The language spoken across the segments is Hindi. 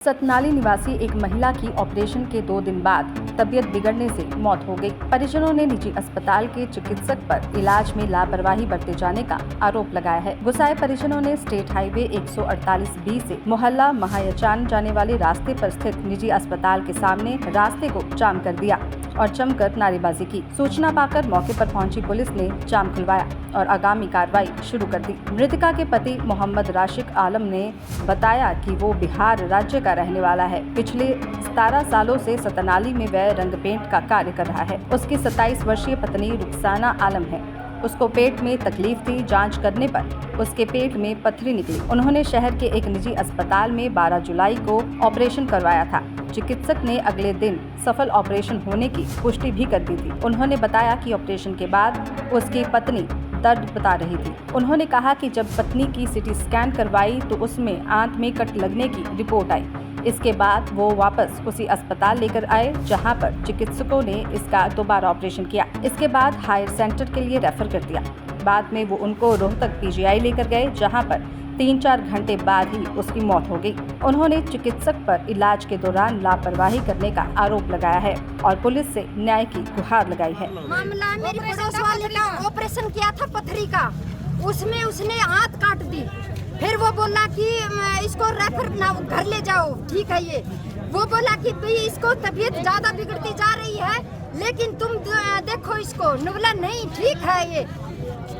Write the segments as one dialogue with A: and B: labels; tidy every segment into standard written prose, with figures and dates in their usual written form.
A: सतनाली निवासी एक महिला की ऑपरेशन के 2 दिन बाद तबीयत बिगड़ने से मौत हो गई। परिजनों ने निजी अस्पताल के चिकित्सक पर इलाज में लापरवाही बरते जाने का आरोप लगाया है। गुस्साए परिजनों ने स्टेट हाईवे 148B से मोहल्ला महायाचान जाने वाले रास्ते पर स्थित निजी अस्पताल के सामने रास्ते को जाम कर दिया और जमकर नारेबाजी की। सूचना पाकर मौके पर पहुंची पुलिस ने जाम खुलवाया और आगामी कार्रवाई शुरू कर दी। मृतका के पति मोहम्मद राशिक आलम ने बताया कि वो बिहार राज्य का रहने वाला है। पिछले 17 सालों से सतनाली में वह रंग पेंट का कार्य कर रहा है। उसकी 27 वर्षीय पत्नी रुखसाना आलम है। उसको पेट में तकलीफ थी। जांच करने पर उसके पेट में पथरी निकली। उन्होंने शहर के एक निजी अस्पताल में 12 जुलाई को ऑपरेशन करवाया था। चिकित्सक ने अगले दिन सफल ऑपरेशन होने की पुष्टि भी कर दी थी। उन्होंने बताया कि ऑपरेशन के बाद उसकी पत्नी दर्द बता रही थी। उन्होंने कहा कि जब पत्नी की सीटी स्कैन करवाई तो उसमें आंत में कट लगने की रिपोर्ट आई। इसके बाद वो वापस उसी अस्पताल लेकर आए जहां पर चिकित्सकों ने इसका दोबारा ऑपरेशन किया। इसके बाद हायर सेंटर के लिए रेफर कर दिया। बाद में वो उनको रोहतक PGI लेकर गए जहां पर 3-4 घंटे बाद ही उसकी मौत हो गई। उन्होंने चिकित्सक पर इलाज के दौरान लापरवाही करने का आरोप लगाया है और पुलिस से न्याय की गुहार लगाई है।
B: मामला मेरी पड़ोस वाले का ऑपरेशन किया था पथरी का, उसमें उसने हाथ काट दी। फिर वो बोला कि इसको रेफर ना घर ले जाओ, ठीक है। ये वो बोला कि भाई इसको तबीयत ज्यादा बिगड़ती जा रही है, लेकिन तुम देखो इसको। बोला नहीं ठीक है ये।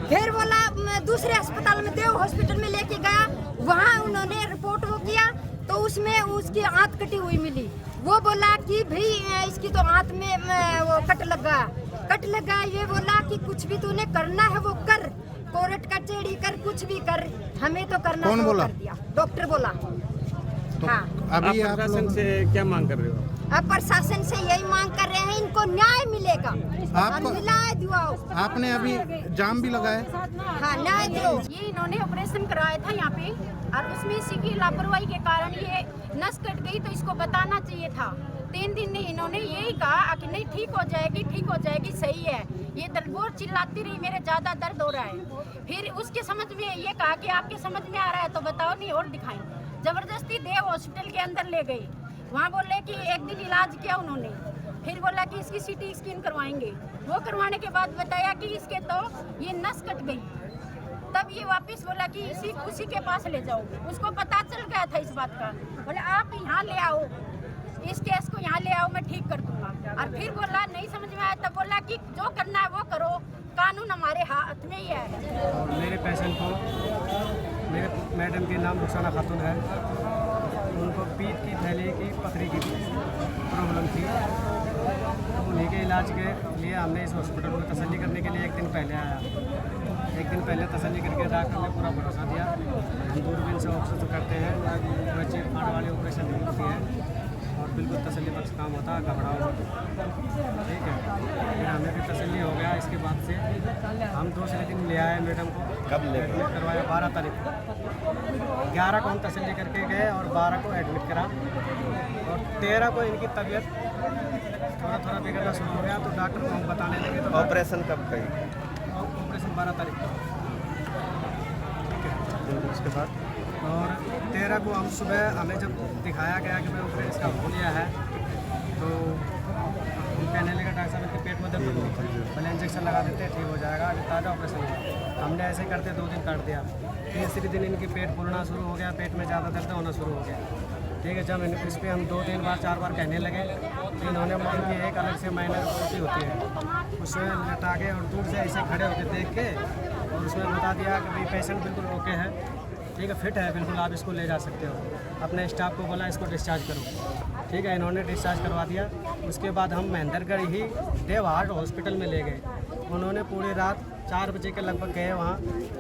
B: फिर बोला दूसरे अस्पताल में देव हॉस्पिटल में लेके गया। वहाँ उन्होंने रिपोर्ट वो किया तो उसमें उसकी आंत कटी हुई मिली। वो बोला कि भाई इसकी तो आंत में वो कट लगा। ये बोला कि कुछ भी तूने करना है वो कर, कोर्ट कचहरी कर, कुछ भी कर, हमें तो करना। कौन बोला? कर दिया डॉक्टर बोला।
C: तो
B: हाँ।
C: अभी आप प्रशासन से क्या मांग कर रहे हो?
B: अब प्रशासन से यही मांग कर रहे हैं, इनको न्याय मिलेगा।
C: आपने अभी जाम भी लगाया?
B: हाँ, न्याय दो।
D: ये इन्होंने ऑपरेशन कराया था यहाँ पे और उसमें इसी की लापरवाही के कारण ये नस कट गई, तो इसको बताना चाहिए था। 3 दिन में इन्होंने यही कहा कि नहीं ठीक हो जाएगी, सही है। ये दलबोर चिल्लाती रही, मेरे ज्यादा दर्द हो रहा है। फिर उसके समझ में ये कहा कि आपके समझ में आ रहा है तो बताओ, नहीं और दिखाएं। जबरदस्ती देव हॉस्पिटल के अंदर ले गई। वहाँ बोले कि एक दिन इलाज किया उन्होंने। फिर बोला कि इसकी CT स्कैन करवाएंगे। वो करवाने के बाद बताया कि इसके तो ये नस कट गई। तब ये वापस बोला कि उसी के पास ले जाओ। उसको पता चल गया था इस बात का। बोले आप यहाँ ले आओ, इस केस को यहाँ ले आओ, मैं ठीक कर दूंगा। और फिर बोला नहीं समझ में आया, तब बोला कि जो करना है वो करो, कानून हमारे हाथ में ही है।
E: मेरे पेशेंट को, मेरे मैडम के नाम रुखसाना खातून है, उनको पीठ की थैली की पथरी की प्रॉब्लम थी। तो उन्हीं के इलाज के लिए हमने इस हॉस्पिटल में तसल्ली करने के लिए एक दिन पहले आया। एक दिन पहले तसल्ली करके डॉक्टर ने पूरा भरोसा दिया। हम दूरबीन से ऑपरेशन करते हैं, बच्चे फाड़ वाली ऑपरेशन नहीं होती है और बिल्कुल तसल्ली बख्श काम होता है, घबराओ मत, ठीक है। फिर हमें भी तसल्ली हो गया। इसके बाद से हम दूसरे दिन ले आए मैडम को। कब ले करवाया? 12 तारीख को। 11 को हम तसल्ली करके गए और 12 को एडमिट करा और 13 को इनकी तबीयत थोड़ा बिगड़ना शुरू हो गया। तो डॉक्टर को हम बताने लगे। तो
C: ऑपरेशन कब कही?
E: ऑपरेशन 12 तारीख को, ठीक है।
C: उसके बाद
E: और 13 को हम सुबह, हमें जब दिखाया गया कि भाई ऑपरेशन इसका हो लिया है, तो हम कहने लगे डॉक्टर साहब इनके पेट में दर्द हो, पहले इंजेक्शन लगा देते हैं, ठीक हो जाएगा, अभी ताज़ा ऑपरेशन है। हमने ऐसे करते 2 दिन काट दिया। तीसरे दिन इनकी पेट फूलना शुरू हो गया, पेट में ज़्यादा दर्द होना शुरू हो गया, ठीक है। जब इस पर हम 2-3 बार 4 बार कहने लगे तो इन्होंने मांग की एक अलग से माइनर उल्टी होती है, उसमें लटा के और दूर से ऐसे खड़े होकर देख के और उसमें बता दिया कि भाई पेशेंट बिल्कुल ओके है, ठीक है, फिट है बिल्कुल, आप इसको ले जा सकते हो। अपने स्टाफ को बोला इसको डिस्चार्ज करो, ठीक है। इन्होंने डिस्चार्ज करवा दिया। उसके बाद हम महेंद्रगढ़ ही देवहाट हॉस्पिटल में ले गए। उन्होंने पूरी रात 4 बजे के लगभग गए वहाँ,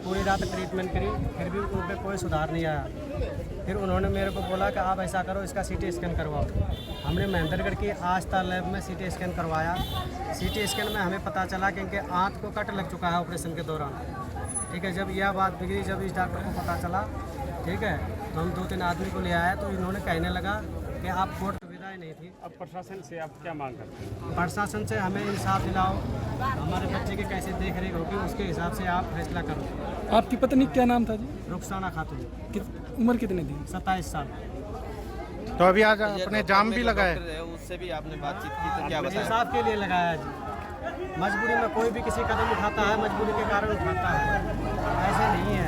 E: पूरी रात ट्रीटमेंट करी, फिर भी उन पर कोई सुधार नहीं आया। फिर उन्होंने मेरे को बोला कि आप ऐसा करो, इसका CT स्कैन करवाओ। हमने महेंद्रगढ़ की आस्था लैब में CT स्कैन करवाया। CT स्कैन में हमें पता चला कि इनके आंत को कट लग चुका है ऑपरेशन के दौरान, ठीक है। जब यह बात बिगड़ी, जब इस डॉक्टर को पता चला, ठीक है, तो हम 2-3 आदमी को ले आया। तो इन्होंने कहने लगा कि आप कोर्ट सुविधाएँ नहीं थी।
C: अब प्रशासन से आप क्या मांग करते हैं?
E: प्रशासन से हमें इंसाफ दिलाओ, हमारे बच्चे की कैसे देख रेख होगी उसके हिसाब से आप फैसला करो।
F: आपकी पत्नी क्या नाम था जी?
E: रुखसाना खातून।
F: उम्र कितनी थी?
E: 27 साल।
C: तो अभी आज अपने जाम भी लगाए।
F: उससे भी आपने बातचीत की तो क्या बताया?
E: इंसाफ के लिए लगाया जी। मजबूरी में कोई भी किसी कदम उठाता है, मजबूरी के कारण उठाता है, ऐसे नहीं है।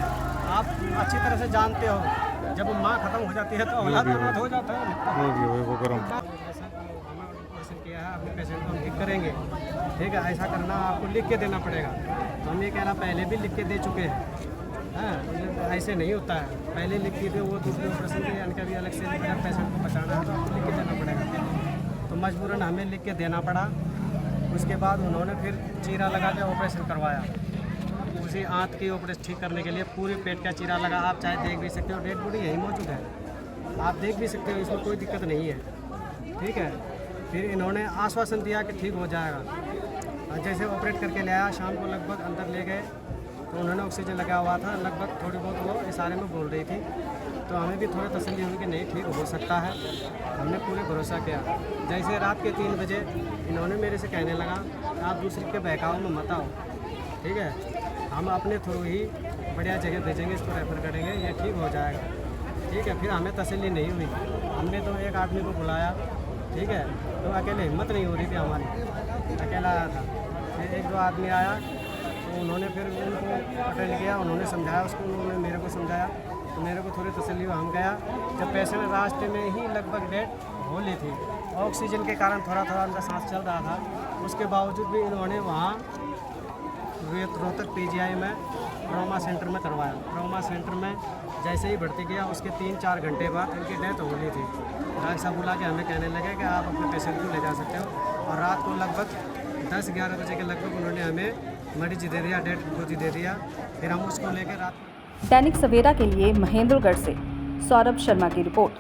E: आप अच्छी तरह से जानते हो, जब माँ खत्म हो जाती है तो औलाद बर्बाद हो जाता है। ऑपरेशन किया है, अपने पेशेंट को हम ठीक करेंगे, ठीक है। ऐसा करना आपको लिख के देना पड़ेगा। हम ये कहना पहले भी लिख के दे चुके हैं, हाँ, ऐसे नहीं होता है। पहले लिख के दे, वो दूसरे ऑपरेशन के यानी कि अलग से अगर पेशेंट को बचाना है तो आपको लिख के देना पड़ेगा। तो मजबूरन हमें लिख के देना पड़ा। उसके बाद उन्होंने फिर चीरा लगा के ऑपरेशन करवाया। उसी आंत की ऑपरेशन ठीक करने के लिए पूरे पेट का चीरा लगा। आप चाहे देख भी सकते हो, डेड बॉडी यही मौजूद है, आप देख भी सकते हो, इसमें कोई दिक्कत नहीं है, ठीक है। फिर इन्होंने आश्वासन दिया कि ठीक हो जाएगा। जैसे ऑपरेट करके ले आया, शाम को लगभग अंदर ले गए तो उन्होंने ऑक्सीजन लगा हुआ था, लगभग थोड़ी बहुत वो इशारे में बोल रही थी। तो हमें भी थोड़ी तसल्ली हुई कि नहीं ठीक हो सकता है। हमने पूरे भरोसा किया। जैसे रात के 3 बजे इन्होंने मेरे से कहने लगा आप दूसरे के बहकाव में मत आओ, ठीक है, हम अपने थ्रू ही बढ़िया जगह भेजेंगे, इसको रेफर करेंगे, ये ठीक हो जाएगा, ठीक है। फिर हमें तसल्ली नहीं हुई। हमने तो एक आदमी को बुलाया, ठीक है, तो अकेले हिम्मत नहीं हो रही थी हमारी, अकेला आया था। फिर 1-2 आदमी आया तो उन्होंने फिर उनको अटेंड किया, उन्होंने समझाया उसको, उन्होंने मेरे को समझाया, तो मेरे को थोड़ी तसल्ली हुई। हम गया जब पेशेंट रास्ते में ही लगभग डेड हो ली थी, ऑक्सीजन के कारण थोड़ा थोड़ा उनका सांस चल रहा था, उसके बावजूद भी इन्होंने वहाँ रोहतक PGI में ट्रॉमा सेंटर में करवाया। ट्रॉमा सेंटर में जैसे ही भर्ती किया, उसके 3-4 घंटे बाद इनकी डेथ हो गई थी। डॉक्टर साहब बुला के हमें कहने लगे कि आप अपने पेशेंट को ले जा सकते हो। और रात को लगभग 10-11 बजे के लगभग उन्होंने हमें मरीज दे दिया, डेड बॉडी दे दिया। फिर हम उसको लेकर रात।
A: दैनिक सवेरा के लिए महेंद्रगढ़ से सौरभ शर्मा की रिपोर्ट।